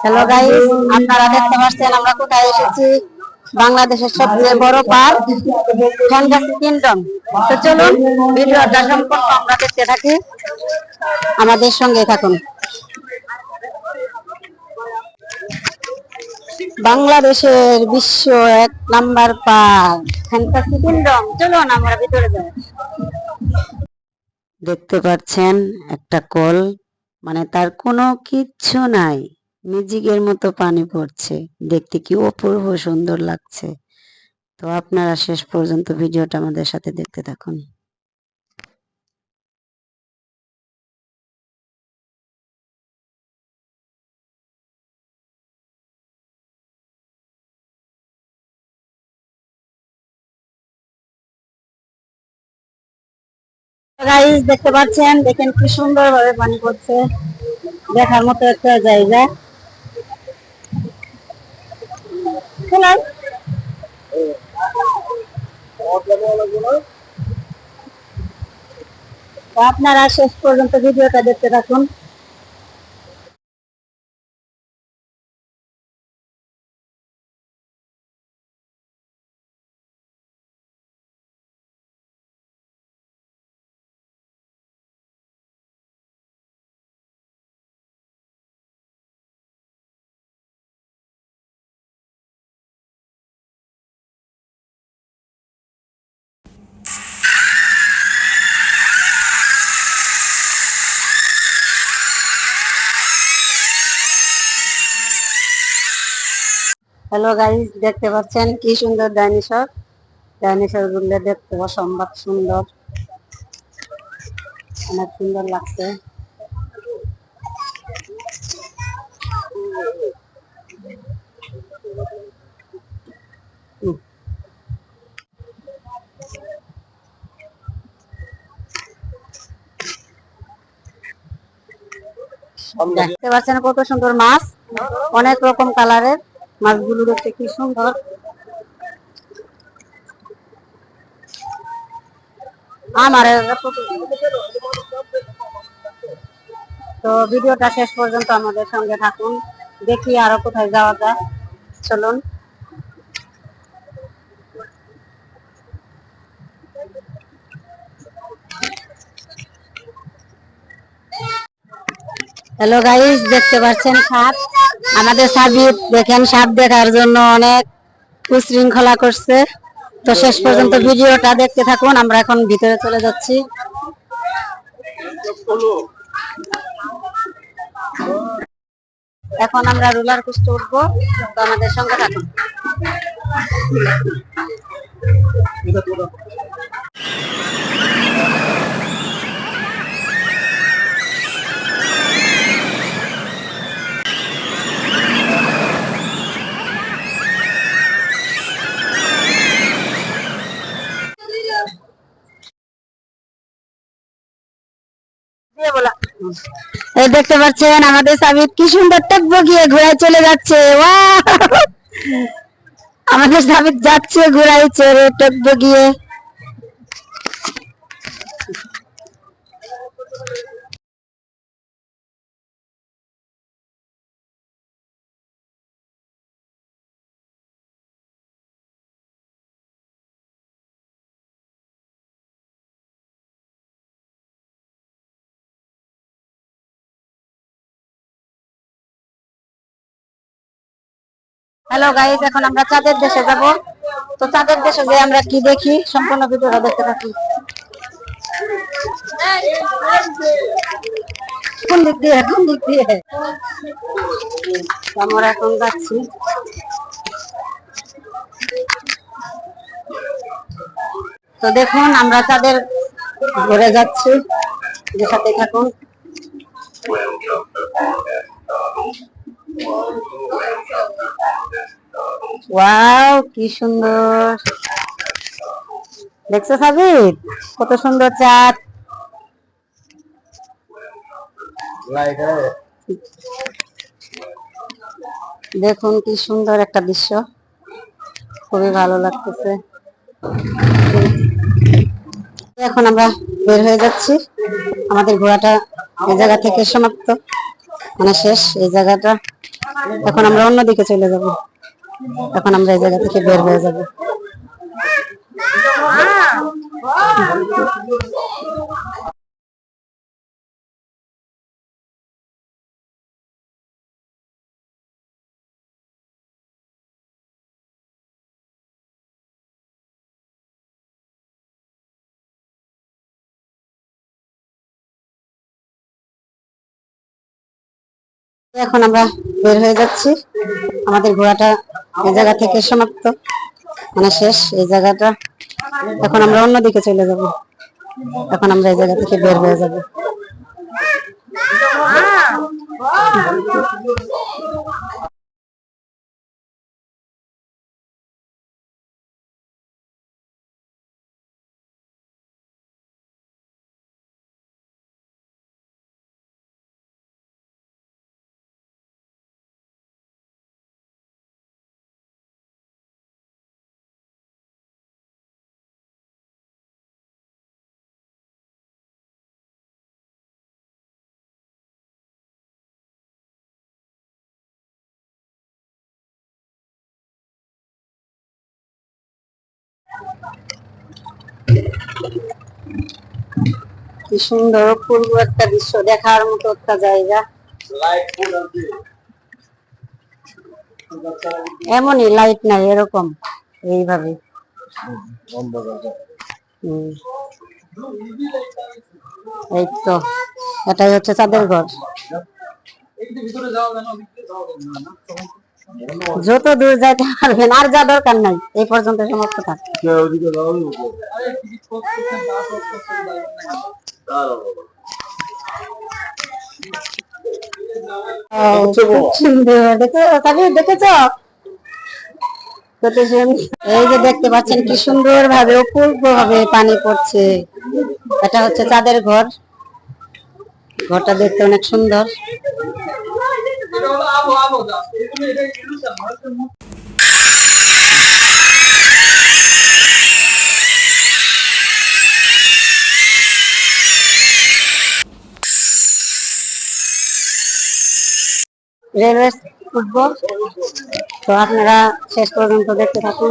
Hello guys, আপনারা দেখতে পাচ্ছেন আমরা কোথায় এসেছি। বাংলাদেশের সবচেয়ে বড় পার্ক ফ্যান্টাসি কিংডম। তো চলুন ভিডিওটা সম্পূর্ণ আমরা দেখতে থাকি, আমাদের সঙ্গে থাকুন। বাংলাদেশের বিশ্ব 1 নাম্বার পার্ক ফ্যান্টাসি কিংডম। চলুন আমরা ভিতরে যাই। দেখতে পাচ্ছেন একটা কল, মানে তার কোনো কিচ্ছু নাই, মিউজিকের মতো পানি পড়ছে, দেখতে কি অপূর্ব সুন্দর লাগছে। তো আপনারা শেষ পর্যন্ত ভিডিওটা আমাদের সাথে দেখতে থাকুন। গাইস দেখতে পাচ্ছেন, দেখেন কি সুন্দর ভাবে পানি পড়ছে, দেখার মতো একটা জায়গা। আপনারা শেষ পর্যন্ত ভিডিওটা দেখতে থাকুন। হ্যালো গাইস, দেখতে পাচ্ছেন কি সুন্দর ডাইনোসর। ডাইনোসর গুলো দেখতে অসম্ভব সুন্দর, অনেক সুন্দর লাগছে। দেখতে পাচ্ছেন কত সুন্দর মাছ, অনেক রকম কালারের মাছগুলো দেখতে কি সুন্দর। আমার তো ভিডিওটা শেষ পর্যন্ত আমাদের সঙ্গে থাকুন, দেখি আরো কোথায় যাওয়া যায়। চলুন। হ্যালো গাইস, দেখতে পাচ্ছেন সাপ। আমাদের সাবিত দেখেন সাপ দেখার জন্য অনেক উশৃঙ্খলা করছে। তো শেষ পর্যন্ত ভিডিওটা দেখতে থাকুন, আমরা এখন ভিতরে চলে যাচ্ছি। এখন আমরা রোলার কোস্টারে উঠবো, তো আমাদের সঙ্গে থাকুন। এই দেখতে পাচ্ছেন আমাদের সাবিত কি সুন্দর টকবগিয়ে ঘোড়ায় চলে যাচ্ছে। আমাদের সাবিত যাচ্ছে ঘোড়ায় চড়ে টকবগিয়ে। হ্যালো গাইস, এখন আমরা চাঁদের দেশে যাব। তো চাঁদের দেশে যে আমরা কি দেখি সম্পূর্ণ ভিডিওটা দেখতে থাকি। কোন দিক দিয়ে আমরা এখন যাচ্ছি। তো দেখুন আমরা চাঁদের ঘুরে যাচ্ছি, যে সাথে থাকুন। ওয়াও, কি সুন্দর দেখছো সাবিত, কত সুন্দর চাঁদ। দেখুন কি সুন্দর একটা দৃশ্য, খুবই ভালো লাগতেছে। এখন আমরা বের হয়ে যাচ্ছি, আমাদের ঘোরাটা এই জায়গা থেকে সমাপ্ত, মানে শেষ এই জায়গাটা। এখন আমরা অন্যদিকে চলে যাব। এখন আমরা এই জায়গা থেকে বের হয়ে যাব। এখন আমরা বের হয়ে যাচ্ছি। আমাদের ঘোরাটা এই জায়গা থেকে সমাপ্ত, মানে শেষ এই জায়গাটা। এখন আমরা অন্যদিকে চলে যাব। এখন আমরা এই জায়গা থেকে বের হয়ে যাব। কি সুন্দর অপূর্ব একটা দৃশ্য, দেখার মতো একটা জায়গা। এমনই লাইট নাই, এরকম এইভাবে। এই তো এটাই হচ্ছে চাঁদের ঘর। যত দূর যাইতে পারবেন, আর যা দরকার নাই, এই পর্যন্ত সমাপ্ত থাক। সুন্দর দেখেছ? এই যে দেখতে পাচ্ছেন কি সুন্দর ভাবে অপূর্ব ভাবে পানি পড়ছে। এটা হচ্ছে চাঁদের ঘর। ঘরটা দেখতে অনেক সুন্দর। রেলওয়ে উঠবো, তো আপনারা শেষ পর্যন্ত দেখতে থাকুন।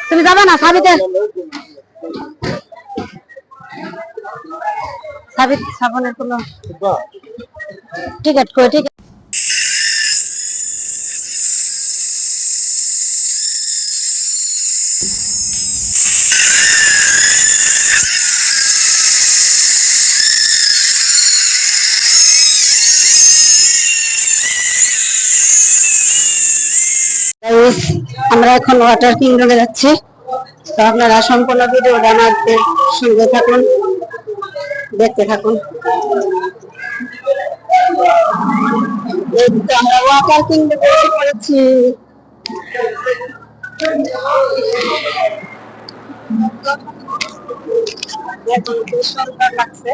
তুমি যাবে না সাবিতে? সাবিত সাবনের কোনো টিকিট কই? টিকিট আমরা এখন ওয়াটার কিংডমে যাচ্ছি। তো আপনারা সম্পূর্ণ ভিডিওটা আমাদের সঙ্গে থাকুন, দেখতে থাকুন। এই তো আমরা ওয়াটার কিংডমে এসে পড়েছি। দেখুন কি সুন্দর লাগছে।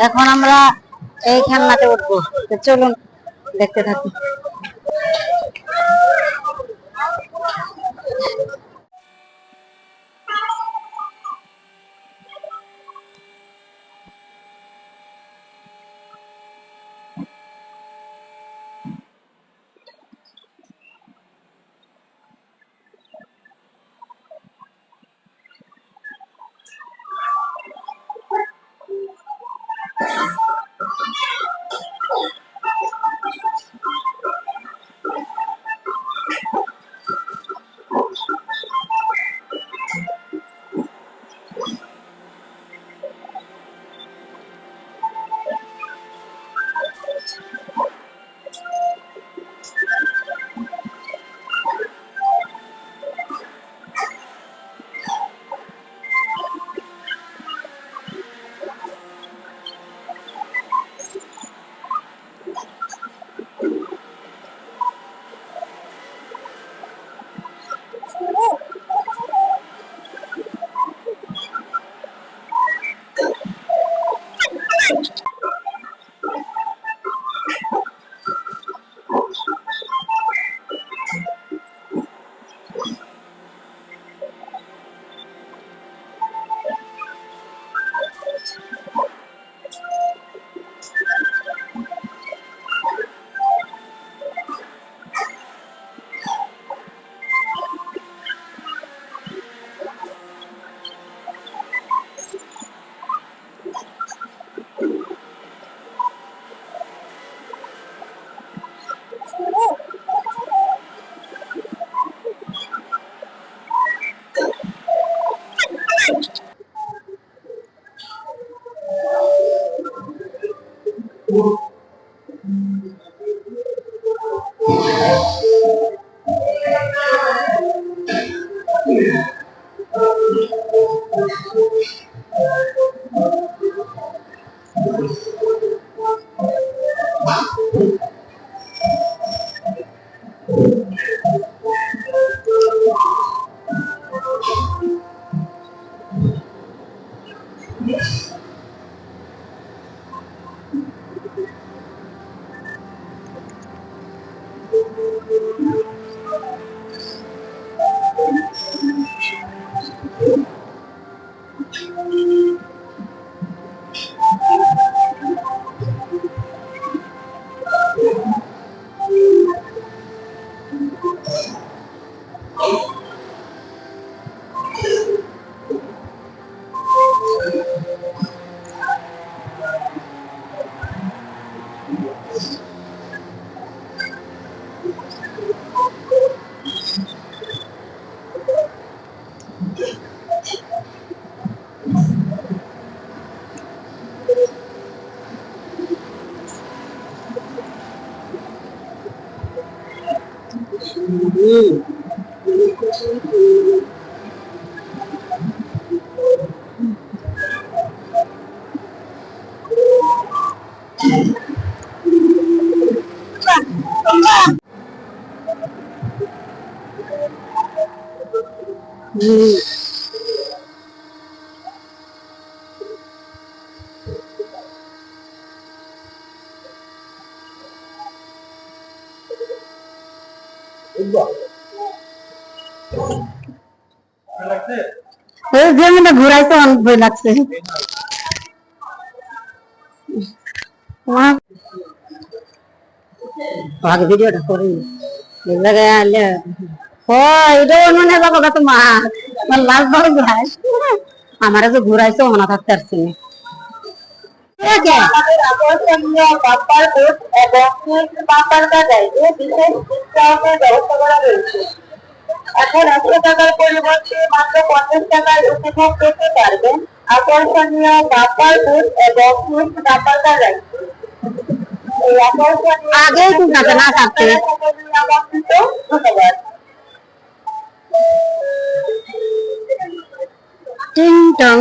এখন আমরা এই খেলনাতে উঠবো, তো চলুন দেখতে থাকি। এই জমিটা ঘুরাইতে অনেক ভয় লাগছে। আগে ভিডিওটা করি আমারে যে ঘুরাইছে ওনা থাকতে পারছি আমাদের আকর্ষণীয় বাম্পার কোর্স এবং বাম্পার কাটায় বিশেষ ডিসকাউন্টের ব্যবস্থা করা রয়েছে। এখন 100 টাকার পরিবর্তে মাত্র 50 টাকায় উপভোগ করতে পারবেন আকর্ষণীয় বাম্পার কোর্স এবং বাম্পার কাটায়। এই আকর্ষণীয় আগেই তো না থাকতে ধন্যবাদ। টিং টং।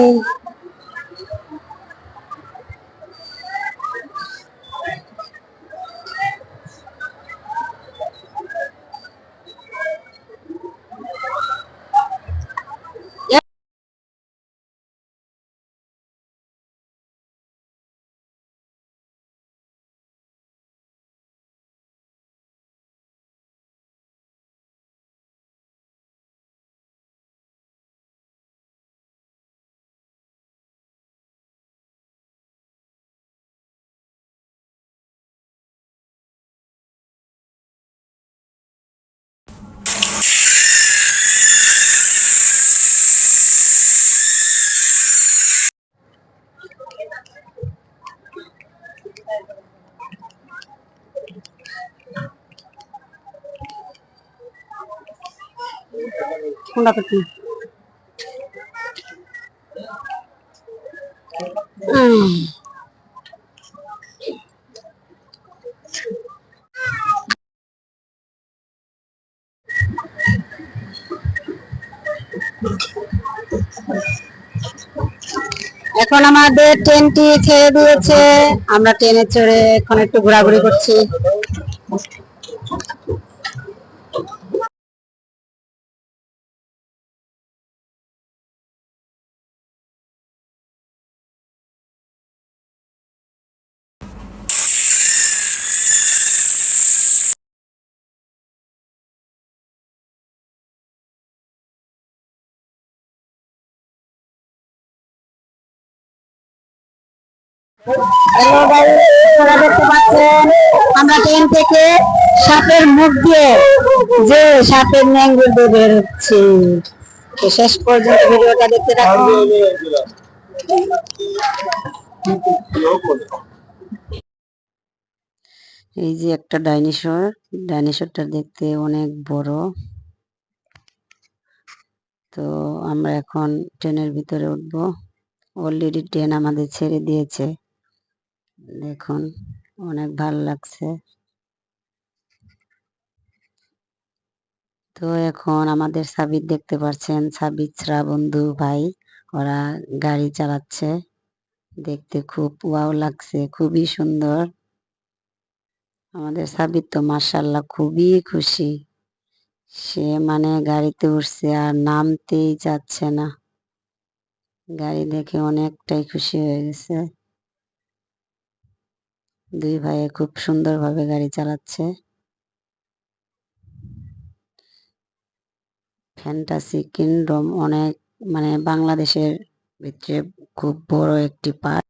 কোনটা করছি এখন আমাদের ট্রেনটি ছেড়ে দিয়েছে, আমরা ট্রেনে চড়ে এখন একটু ঘোরাঘুরি করছি। হ্যালো গাইস, আপনারা দেখতে পাচ্ছেন আমরা ট্রেন থেকে সাপের মুখ দিয়ে যে সাপের ন্যাঙ্গুর দিয়ে বের হচ্ছে। তো শেষ পর্যন্ত ভিডিওটা দেখতে থাকুন। এই যে একটা ডাইনোসর, ডাইনোসরটা দেখতে অনেক বড়। তো আমরা এখন ট্রেনের ভিতরে উঠবো। অলরেডি ট্রেন আমাদের ছেড়ে দিয়েছে, দেখুন অনেক ভালো লাগছে। তো এখন আমাদের সাবিত দেখতে পাচ্ছেন, সাবিতরা বন্ধু ভাই, ওরা গাড়ি চালাচ্ছে, দেখতে খুব ওয়াও লাগছে, খুবই সুন্দর। আমাদের সাবিত তো মাশাআল্লাহ খুবই খুশি, সে মানে গাড়িতে উঠছে আর নামতেই চাচ্ছে না, গাড়ি দেখে অনেকটাই খুশি হয়ে গেছে। দুই ভাইয়ে খুব সুন্দরভাবে গাড়ি চালাচ্ছে। ফ্যান্টাসি কিংডম অনেক মানে বাংলাদেশের ভিতরে খুব বড় একটি পার্ক।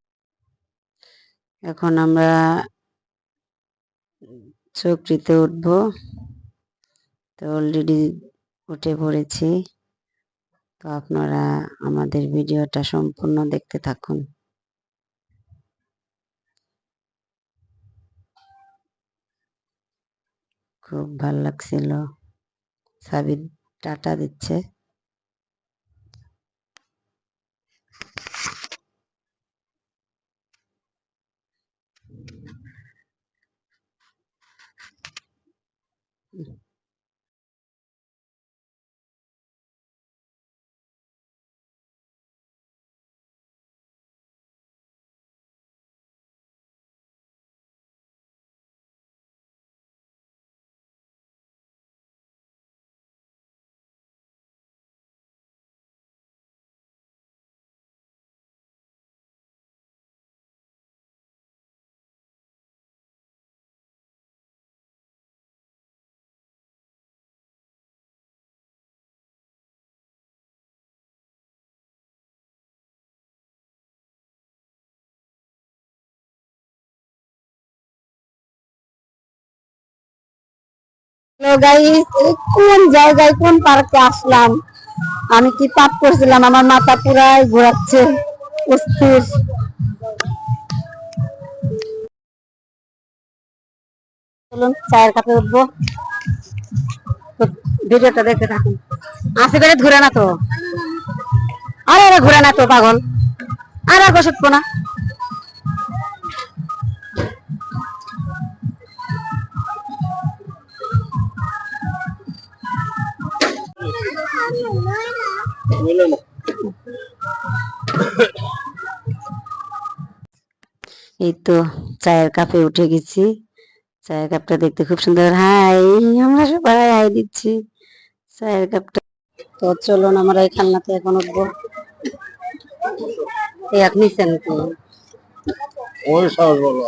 এখন আমরা চকরিতে উঠবো, তো অলরেডি উঠে পড়েছি। তো আপনারা আমাদের ভিডিওটা সম্পূর্ণ দেখতে থাকুন। খুব ভাল লাগছিল। সাবিত টাটা দিচ্ছে। হ্যালো গাইস, কোন জায়গায় কোন পার্কে আসলাম, আমি কি পাপ করছিলাম, আমার মাথা পুরাই ঘোরাচ্ছে, অস্থির। চলুন চায়ের কাপে উঠবো, তো ভিডিওটা দেখতে থাকুন। আসে করে ঘুরে না তো, আরে ঘুরে না তো পাগল, আর বসত না। এই তো চায়ের কাপে উঠে গেছি, চায়ের কাপটা দেখতে খুব সুন্দর। হাই, আমরা সবাই হাই দিচ্ছি চায়ের কাপটা। তো চলুন আমরা এই খেলনাতে এখন উঠবো। এক নিচ্ছেন কি ওই সাহস বলো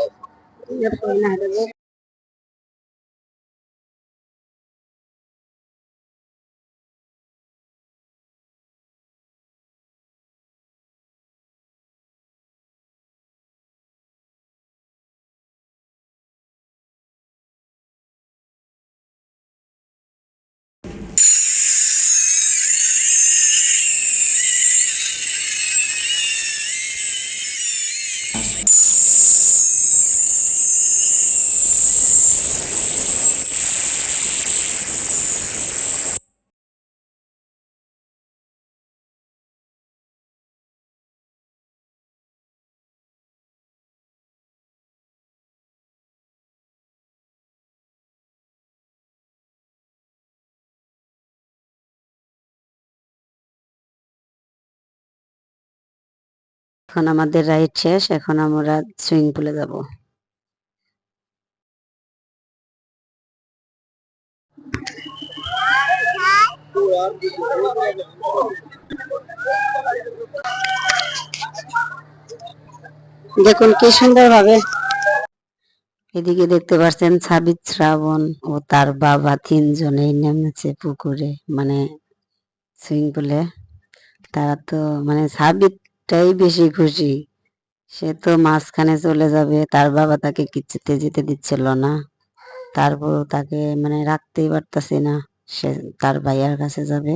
এখন আমাদের রাইড শেষ, এখন আমরা সুইমিং পুলে যাব। দেখুন কি সুন্দর ভাবে, এদিকে দেখতে পাচ্ছেন সাবিত, শ্রাবণ ও তার বাবা তিনজনেই নেমেছে পুকুরে, মানে সুইমিং পুলে। তারা তো মানে সাবিতটাই বেশি খুশি, সে তো মাঝখানে চলে যাবে, তার বাবা তাকে কিছুতে যেতে দিচ্ছিল না। তারপরও তাকে মানে রাখতেই পারতাছি না, সে তার ভাইয়ার কাছে যাবে।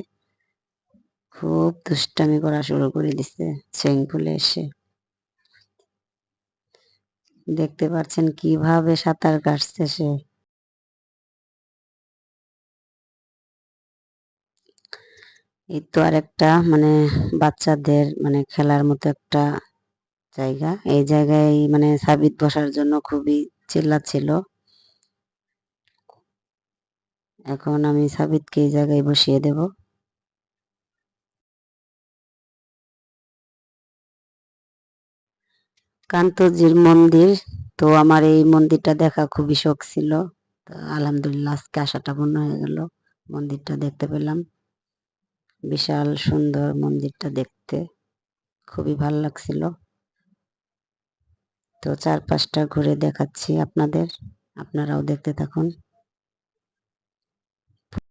খুব দুষ্টামি করা শুরু করে দিছে সুইমিং পুলে এসে। দেখতে পাচ্ছেন কিভাবে সাঁতার কাটছে সে। এই তো আর একটা মানে বাচ্চাদের মানে খেলার মতো একটা জায়গা, এই জায়গায় মানে সাবিত বসার জন্য খুবই চিল্লাচ্ছিল। এখন আমি সাবিতকে এই জায়গায় বসিয়ে দেব। কান্তজির মন্দির, তো আমার এই মন্দিরটা দেখা খুবই শখ ছিল। তো আলহামদুলিল্লাহ আজকে আশাটা পূর্ণ হয়ে গেল, মন্দিরটা দেখতে পেলাম। বিশাল সুন্দর মন্দিরটা দেখতে, খুবই ভালো লাগছিল। তো চারপাশটা ঘুরে দেখাচ্ছি আপনাদের, আপনারাও দেখতে থাকুন।